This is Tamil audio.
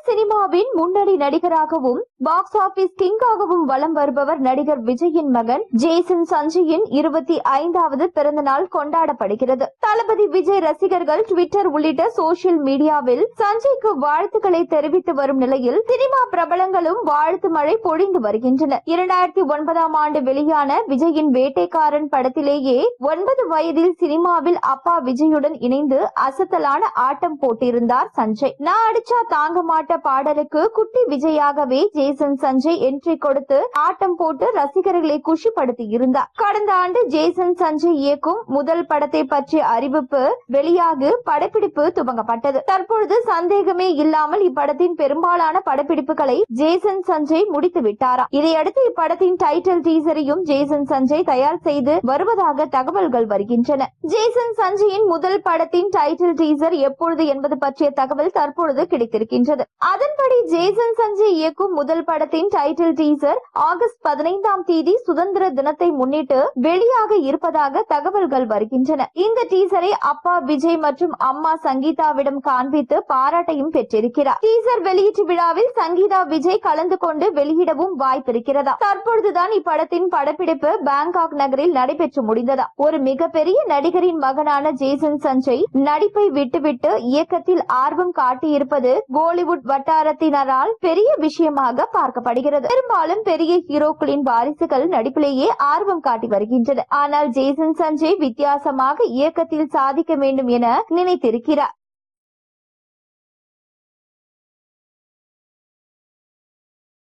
சினிமாவின் முன்னணி நடிகராகவும் பாக்ஸ் ஆபீஸ் கிங்காகவும் வலம் வருபவர் நடிகர் விஜயின் மகன் ஜேசன் சஞ்சயின் 25வது பிறந்த நாள் கொண்டாடப்படுகிறது. தளபதி விஜய் ரசிகர்கள் ட்விட்டர் உள்ளிட்ட சோசியல் மீடியாவில் சஞ்சய்க்கு வாழ்த்துக்களை தெரிவித்து வரும் நிலையில் சினிமா பிரபலங்களும் வாழ்த்து மழை பொழிந்து வருகின்றனர். 2009ஆம் ஆண்டு வெளியான விஜயின் வேட்டைக்காரன் படத்திலேயே 9 வயதில் சினிமாவில் அப்பா விஜயுடன் இணைந்து அசத்தலான ஆட்டம் போட்டிருந்தார் சஞ்சய். நான் அடிச்சா தாங்க மாட்ட பாடலுக்கு குட்டி விஜயாகவே ஜேசன் சஞ்சய் என்ட்ரி கொடுத்து ஆட்டம் போட்டு ரசிகர்களை குஷிப்படுத்தி இருந்தார். கடந்த ஆண்டு ஜேசன் சஞ்சய் இயக்கும் முதல் படத்தை பற்றிய அறிவிப்பு வெளியாகி படப்பிடிப்பு துவங்கப்பட்டது. தற்பொழுது சந்தேகமே இல்லாமல் இப்படத்தின் பெரும்பாலான படப்பிடிப்புகளை ஜேசன் சஞ்சய் முடித்து விட்டாராம். இதையடுத்து இப்படத்தின் டைட்டில் டீசரையும் ஜேசன் சஞ்சய் தயார் செய்து வருவதாக தகவல்கள் வருகின்றன. ஜேசன் சஞ்சயின் முதல் படத்தின் டைட்டில் டீசர் எப்பொழுது என்பது பற்றிய தகவல் தற்பொழுது கிடைத்திருக்கின்றது. அதன்படி ஜேசன் சஞ்சய் இயக்கும் முதல் படத்தின் டைட்டில் டீசர் ஆகஸ்ட் 15ஆம் தேதி சுதந்திர தினத்தை முன்னிட்டு வெளியாக இருப்பதாக தகவல்கள் வருகின்றன. இந்த டீசரை அப்பா விஜய் மற்றும் அம்மா சங்கீதாவிடம் காண்பித்து பாராட்டையும் பெற்றிருக்கிறார். டீசர் வெளியீட்டு விழாவில் சங்கீதா விஜய் கலந்து கொண்டு வெளியிடவும் வாய்ப்பிருக்கிறதா. தற்பொழுதுதான் இப்படத்தின் படப்பிடிப்பு பாங்காக் நகரில் நடைபெற்று முடிந்ததா. ஒரு மிகப்பெரிய நடிகரின் மகனான ஜேசன் சஞ்சய் நடிப்பை விட்டுவிட்டு இயக்கத்தில் ஆர்வம் காட்டியிருப்பது கோலிவுட் வட்டாரத்தினரால் பெரிய விஷயமாக பார்க்கப்படுகிறது. பெரும்பாலும் பெரிய ஹீரோக்களின் வாரிசுகள் நடிப்பிலேயே ஆர்வம் காட்டி வருகின்றனர். ஆனால் ஜேசன் சஞ்சய் வித்தியாசமாக இயக்கத்தில் சாதிக்க வேண்டும் என நினைத்திருக்கிறார்.